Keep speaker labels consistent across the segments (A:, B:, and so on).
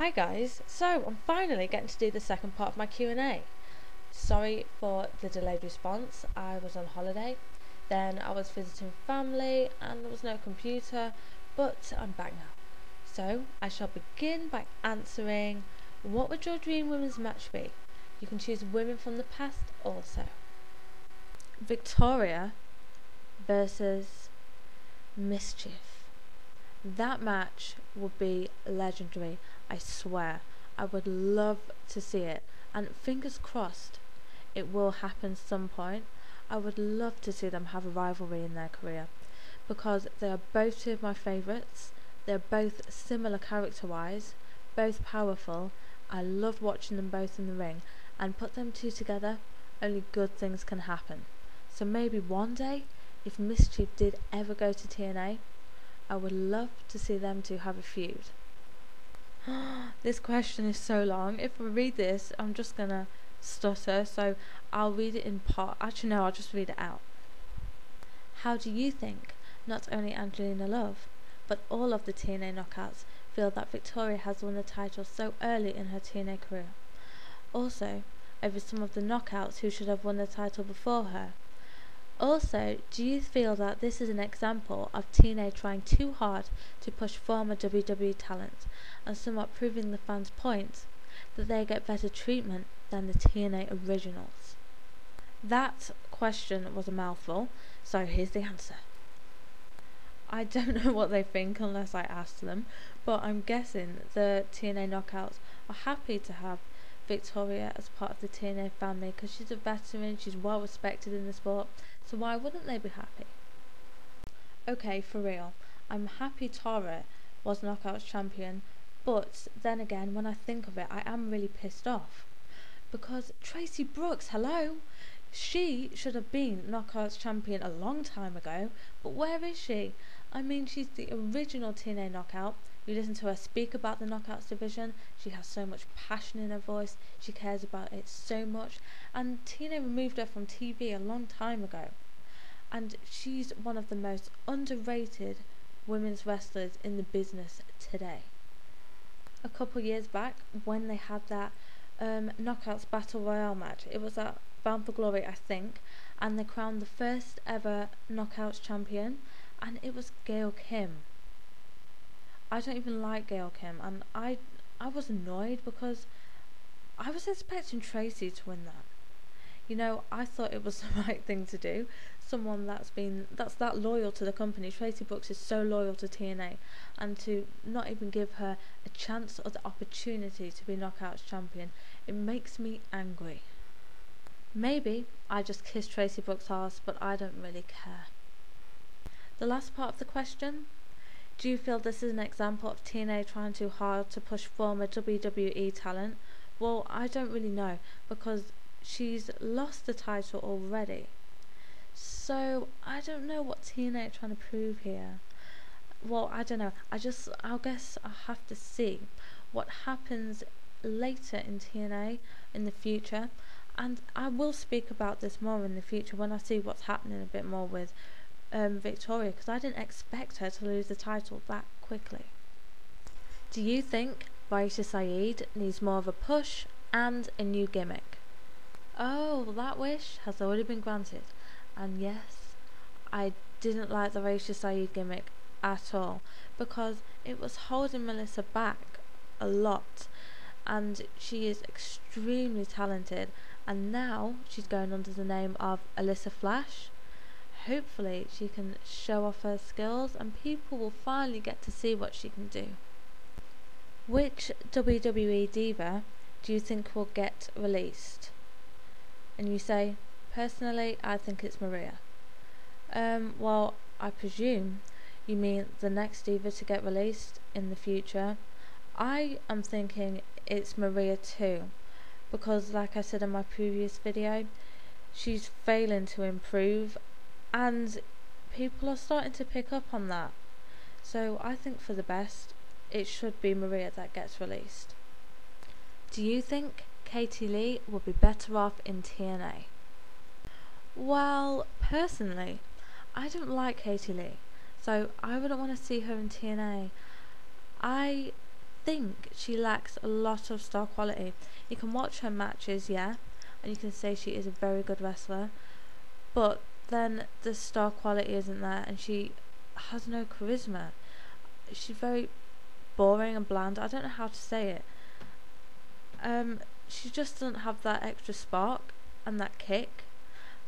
A: Hi guys, so I'm finally getting to do the second part of my Q&A. Sorry for the delayed response. I was on holiday, then I was visiting family and there was no computer, but I'm back now. So I shall begin by answering, what would your dream women's match be? You can choose women from the past also. Victoria versus Mischief. That match would be legendary, I swear. I would love to see it, and fingers crossed it will happen some point. I would love to see them have a rivalry in their career, because they are both two of my favourites. They're both similar character wise, both powerful. I love watching them both in the ring, and put them two together, only good things can happen. So maybe one day, if Mischief did ever go to TNA, I would love to see them two have a feud. This question is so long. If I read this, I'm just gonna stutter, so I'll read it in part. Actually, no, I'll just read it out. How do you think not only Angelina Love, but all of the TNA knockouts feel that Victoria has won the title so early in her TNA career? Also, over some of the knockouts who should have won the title before her. Also, do you feel that this is an example of TNA trying too hard to push former WWE talent and somewhat proving the fans' point that they get better treatment than the TNA originals? That question was a mouthful, so here's the answer. I don't know what they think unless I ask them, but I'm guessing the TNA knockouts are happy to have Victoria as part of the TNA family because she's a veteran, she's well respected in the sport, so why wouldn't they be happy? Okay, for real, I'm happy Tara was Knockouts champion, but then again, when I think of it, I am really pissed off. Because Tracy Brooks, hello? She should have been Knockouts champion a long time ago, but where is she? I mean, she's the original TNA Knockout. You listen to her speak about the Knockouts division, she has so much passion in her voice, she cares about it so much, and TNA removed her from TV a long time ago. And she's one of the most underrated women's wrestlers in the business today. A couple years back, when they had that Knockouts Battle Royale match, it was at Bound for Glory, I think, and they crowned the first ever Knockouts champion, and it was Gail Kim. I don't even like Gail Kim, and I was annoyed because I was expecting Tracy to win that. You know, I thought it was the right thing to do. Someone that's that loyal to the company. Tracy Brooks is so loyal to TNA, and to not even give her a chance or the opportunity to be Knockouts champion, it makes me angry. Maybe I just kissed Tracy Brooks' ass, but I don't really care. The last part of the question: do you feel this is an example of TNA trying too hard to push former WWE talent? Well, I don't really know, because she's lost the title already. So, I don't know what TNA are trying to prove here. Well, I don't know. I guess I'll have to see what happens later in TNA in the future. And I will speak about this more in the future when I see what's happening a bit more with Victoria, because I didn't expect her to lose the title that quickly. Do you think Raisha Saeed needs more of a push and a new gimmick? Oh, that wish has already been granted. And yes, I didn't like the Raisha Saeed gimmick at all, because it was holding Melissa back a lot, and she is extremely talented, and now she's going under the name of Alyssa Flash. Hopefully she can show off her skills and people will finally get to see what she can do. Which WWE diva do you think will get released? And you say, personally, I think it's Maria. Well, I presume you mean the next diva to get released in the future. I am thinking it's Maria too, because like I said in my previous video, she's failing to improve, and people are starting to pick up on that. So I think for the best, it should be Maria that gets released. Do you think Katie Lee would be better off in TNA? Well, personally, I don't like Katie Lee, so I wouldn't want to see her in TNA. I think she lacks a lot of star quality. You can watch her matches, yeah, and you can say she is a very good wrestler, but then the star quality isn't there, and she has no charisma. She's very boring and bland. I don't know how to say it. She just doesn't have that extra spark and that kick,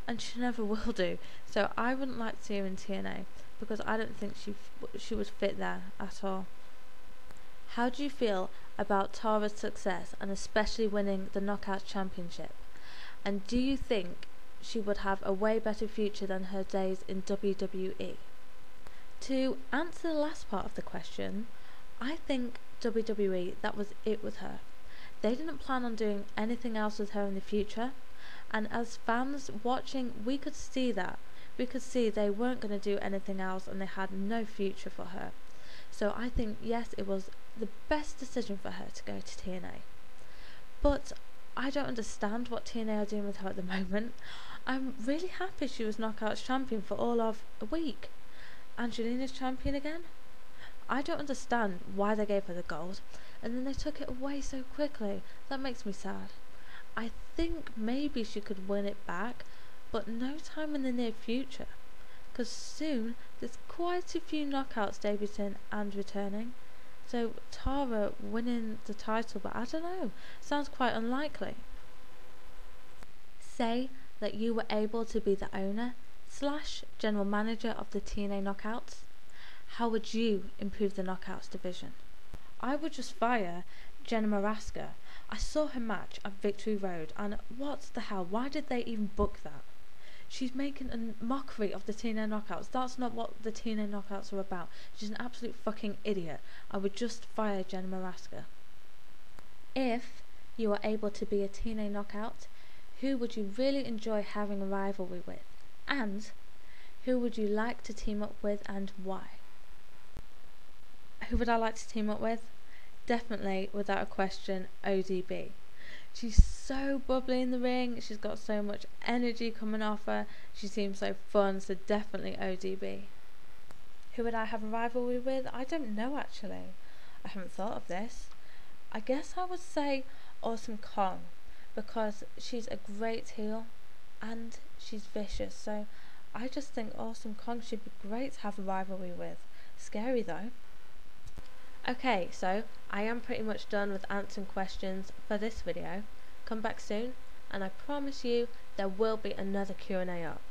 A: and she never will do. So I wouldn't like to see her in TNA because I don't think she would fit there at all. How do you feel about Tara's success and especially winning the Knockouts Championship? And do you think she would have a way better future than her days in WWE? To answer the last part of the question, I think WWE, that was it with her. They didn't plan on doing anything else with her in the future, and as fans watching, we could see that. We could see they weren't going to do anything else and they had no future for her. So I think, yes, it was the best decision for her to go to TNA. But I don't understand what TNA are doing with her at the moment. I'm really happy she was Knockouts champion for all of a week. Angelina's champion again? I don't understand why they gave her the gold and then they took it away so quickly. That makes me sad. I think maybe she could win it back, but no time in the near future, because soon there's quite a few Knockouts debuting and returning. So Tara winning the title, but I don't know, sounds quite unlikely. Say that you were able to be the owner / general manager of the TNA Knockouts. How would you improve the Knockouts division? I would just fire Jenna Maraska. I saw her match at Victory Road, and what the hell, why did they even book that? She's making a mockery of the TNA Knockouts. That's not what the TNA Knockouts are about. She's an absolute fucking idiot. I would just fire Jenna Maraska. If you were able to be a TNA Knockout, who would you really enjoy having a rivalry with? And who would you like to team up with and why? Who would I like to team up with? Definitely, without a question, ODB. She's so bubbly in the ring, she's got so much energy coming off her, she seems so fun, so definitely ODB. Who would I have a rivalry with? I don't know actually. I haven't thought of this. I guess I would say Awesome Kong, because she's a great heel and she's vicious, so I just think Awesome Kong should be great to have a rivalry with. Scary though. Okay, so I am pretty much done with answering questions for this video. Come back soon, and I promise you there will be another Q&A up.